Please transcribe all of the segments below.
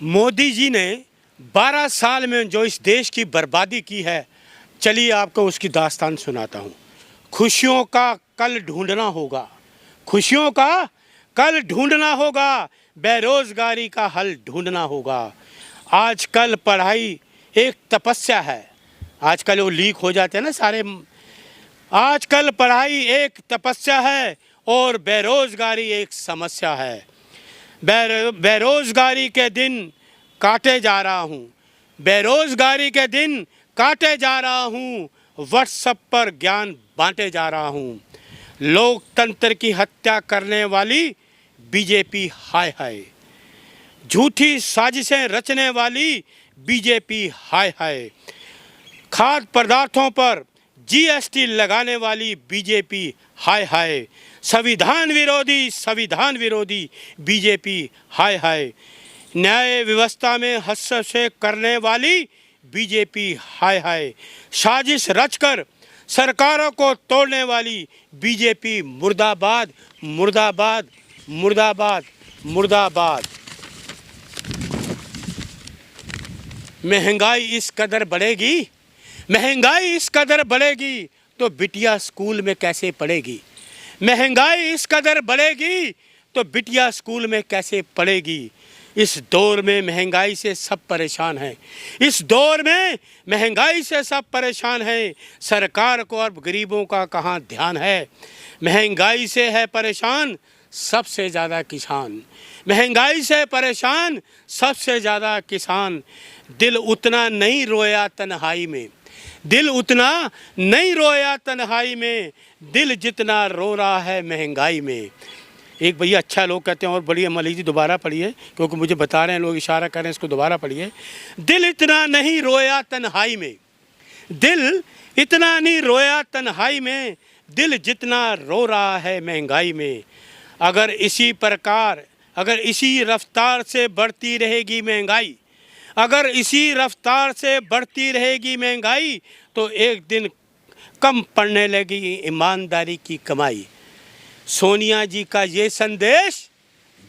मोदी जी ने 12 साल में जो इस देश की बर्बादी की है, चलिए आपको उसकी दास्तान सुनाता हूँ। खुशियों का कल ढूंढना होगा, खुशियों का कल ढूंढना होगा, बेरोजगारी का हल ढूंढना होगा। आजकल पढ़ाई एक तपस्या है। आजकल वो लीक हो जाते हैं ना सारे। आजकल पढ़ाई एक तपस्या है और बेरोजगारी एक समस्या है। बेरोजगारी के दिन काटे जा रहा हूँ, बेरोजगारी के दिन काटे जा रहा हूँ, व्हाट्सएप पर ज्ञान बांटे जा रहा हूँ। लोकतंत्र की हत्या करने वाली बीजेपी हाय हाय, झूठी साजिशें रचने वाली बीजेपी हाय हाय, खाद्य पदार्थों पर जीएसटी लगाने वाली बीजेपी हाय हाय, संविधान विरोधी बीजेपी हाय हाय, न्याय व्यवस्था में हस्तक्षेप करने वाली बीजेपी हाय हाय, साजिश रचकर सरकारों को तोड़ने वाली बीजेपी मुर्दाबाद मुर्दाबाद मुर्दाबाद मुर्दाबाद। महंगाई इस कदर बढ़ेगी, महंगाई इस कदर बढ़ेगी तो बिटिया स्कूल में कैसे पढ़ेगी। महंगाई इस कदर बढ़ेगी तो बिटिया स्कूल में कैसे पढ़ेगी। इस दौर में महंगाई से सब परेशान हैं, इस दौर में महंगाई से सब परेशान हैं। सरकार को और गरीबों का कहाँ ध्यान है। महंगाई से है परेशान सबसे ज़्यादा किसान, महंगाई से परेशान सबसे ज़्यादा किसान। दिल उतना नहीं रोया तन्हाई में, दिल उतना नहीं रोया तन्हाई में, दिल जितना रो रहा है महंगाई में। एक भैया अच्छा लोग कहते हैं और बढ़िया मलिक जी दोबारा पढ़िए, क्योंकि मुझे बता रहे हैं लोग, इशारा कर रहे हैं इसको दोबारा पढ़िए। दिल इतना नहीं रोया तन्हाई में, दिल इतना नहीं रोया तन्हाई में, दिल जितना रो रहा है महंगाई में। अगर इसी प्रकार, अगर इसी रफ्तार से बढ़ती रहेगी महंगाई, अगर इसी रफ्तार से बढ़ती रहेगी महंगाई, तो एक दिन कम पड़ने लगी ईमानदारी की कमाई। सोनिया जी का ये संदेश,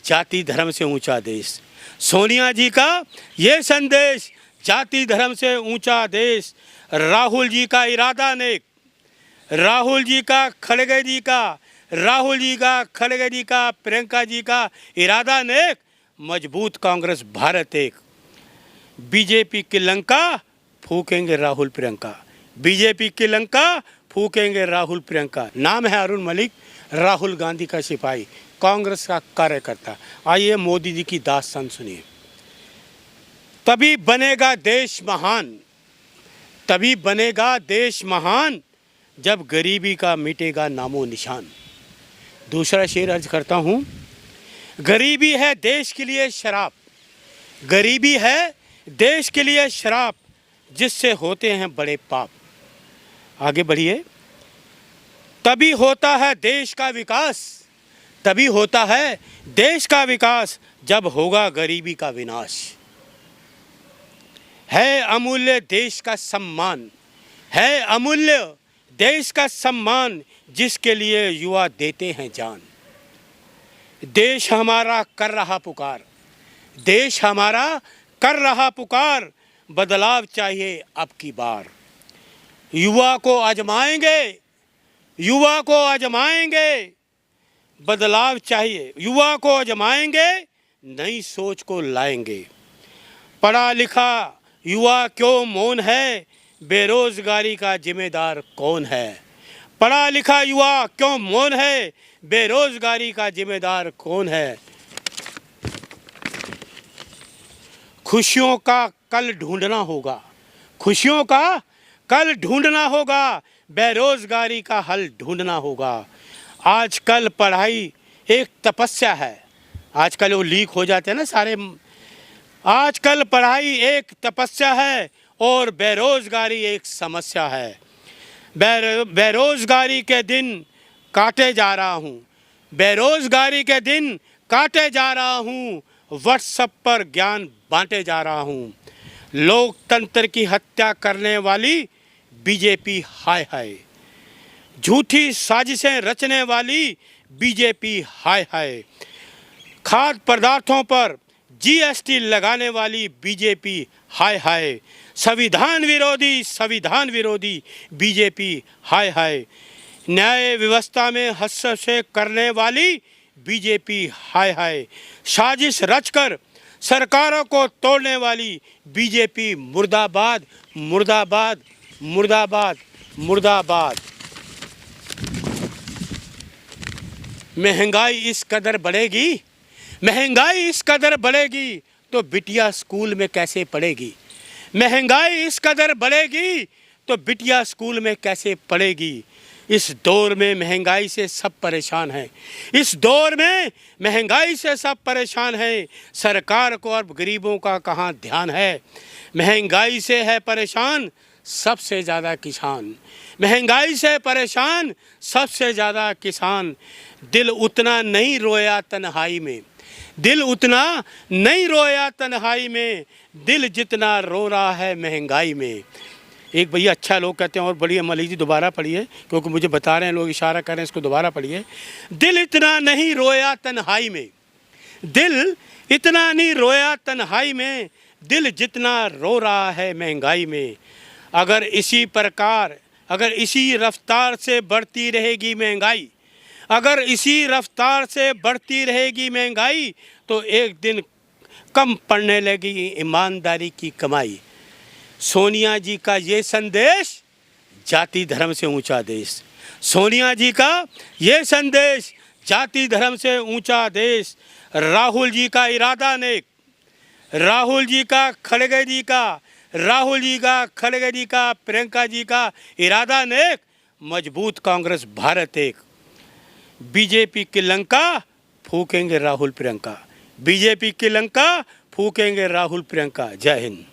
जाति धर्म से ऊंचा देश। सोनिया जी का ये संदेश, जाति धर्म से ऊंचा देश। राहुल जी का इरादा नेक, राहुल जी का खड़गे जी का, राहुल जी का खड़गे जी का, प्रियंका जी का इरादा नेक, मजबूत कांग्रेस भारत एक। बीजेपी की लंका फूकेंगे राहुल प्रियंका, बीजेपी की लंका फूकेंगे राहुल प्रियंका। नाम है अरुण मलिक, राहुल गांधी का सिपाही, कांग्रेस का कार्यकर्ता। आइए मोदी जी की दास्तान सुनिए। तभी बनेगा देश महान, तभी बनेगा देश महान, जब गरीबी का मिटेगा नामो निशान। दूसरा शेर अर्ज करता हूँ। गरीबी है देश के लिए शराब, गरीबी है देश के लिए शराब, जिससे होते हैं बड़े पाप। आगे बढ़िए। तभी होता है देश का विकास, तभी होता है देश का विकास, जब होगा गरीबी का विनाश। है अमूल्य देश का सम्मान, है अमूल्य देश का सम्मान, जिसके लिए युवा देते हैं जान। देश हमारा कर रहा पुकार, देश हमारा कर रहा पुकार, बदलाव चाहिए अब की बार। युवा को आजमाएंगे, युवा को आजमाएंगे, बदलाव चाहिए। युवा को आजमाएंगे, नई सोच को लाएंगे। पढ़ा लिखा युवा क्यों मौन है, बेरोजगारी का जिम्मेदार कौन है। पढ़ा लिखा युवा क्यों मौन है, बेरोजगारी का जिम्मेदार कौन है। खुशियों का कल ढूंढना होगा, खुशियों का कल ढूंढना होगा, बेरोजगारी का हल ढूंढना होगा। आजकल पढ़ाई एक तपस्या है। आजकल वो लीक हो जाते हैं ना सारे। आजकल पढ़ाई एक तपस्या है और बेरोजगारी एक समस्या है। बेरोजगारी के दिन काटे जा रहा हूँ, बेरोजगारी के दिन काटे जा रहा हूँ, व्हाट्सएप पर ज्ञान बांटे जा रहा हूँ। लोकतंत्र की हत्या करने वाली बीजेपी हाय हाय, झूठी साजिशें रचने वाली बीजेपी हाय हाय, खाद्य पदार्थों पर जीएसटी लगाने वाली बीजेपी हाय हाय, संविधान विरोधी बीजेपी हाय हाय, न्याय व्यवस्था में हस्तक्षेप करने वाली बीजेपी हाय हाय, साजिश रचकर सरकारों को तोड़ने वाली बीजेपी मुर्दाबाद मुर्दाबाद मुर्दाबाद मुर्दाबाद। महंगाई इस कदर बढ़ेगी, महंगाई इस कदर बढ़ेगी तो बिटिया स्कूल में कैसे पढ़ेगी। महंगाई इस कदर बढ़ेगी तो बिटिया स्कूल में कैसे पढ़ेगी। इस दौर में महंगाई से सब परेशान हैं, इस दौर में महंगाई से सब परेशान हैं। सरकार को और गरीबों का कहाँ ध्यान है। महंगाई से है परेशान सबसे ज़्यादा किसान, महंगाई से परेशान सबसे ज़्यादा किसान। दिल उतना नहीं रोया तन्हाई में, दिल उतना नहीं रोया तन्हाई में, दिल जितना रो रहा है महंगाई में। एक भैया अच्छा लोग कहते हैं और बढ़िया मलिक जी दोबारा पढ़िए, क्योंकि मुझे बता रहे हैं लोग, इशारा कर रहे हैं इसको दोबारा पढ़िए। दिल इतना नहीं रोया तन्हाई में, दिल इतना नहीं रोया तन्हाई में, दिल जितना रो रहा है महंगाई में। अगर इसी प्रकार, अगर इसी रफ्तार से बढ़ती रहेगी महंगाई, अगर इसी रफ्तार से बढ़ती रहेगी महंगाई, तो एक दिन कम पड़ने लगी ईमानदारी की कमाई। सोनिया जी का ये संदेश, जाति धर्म से ऊंचा देश। सोनिया जी का ये संदेश, जाति धर्म से ऊंचा देश। राहुल जी का इरादा नेक, राहुल जी का खड़गे जी का, राहुल जी का खड़गे जी का, प्रियंका जी का इरादा नेक, मजबूत कांग्रेस भारत एक। बीजेपी की लंका फूकेंगे राहुल प्रियंका, बीजेपी की लंका फूकेंगे राहुल प्रियंका। जय हिंद।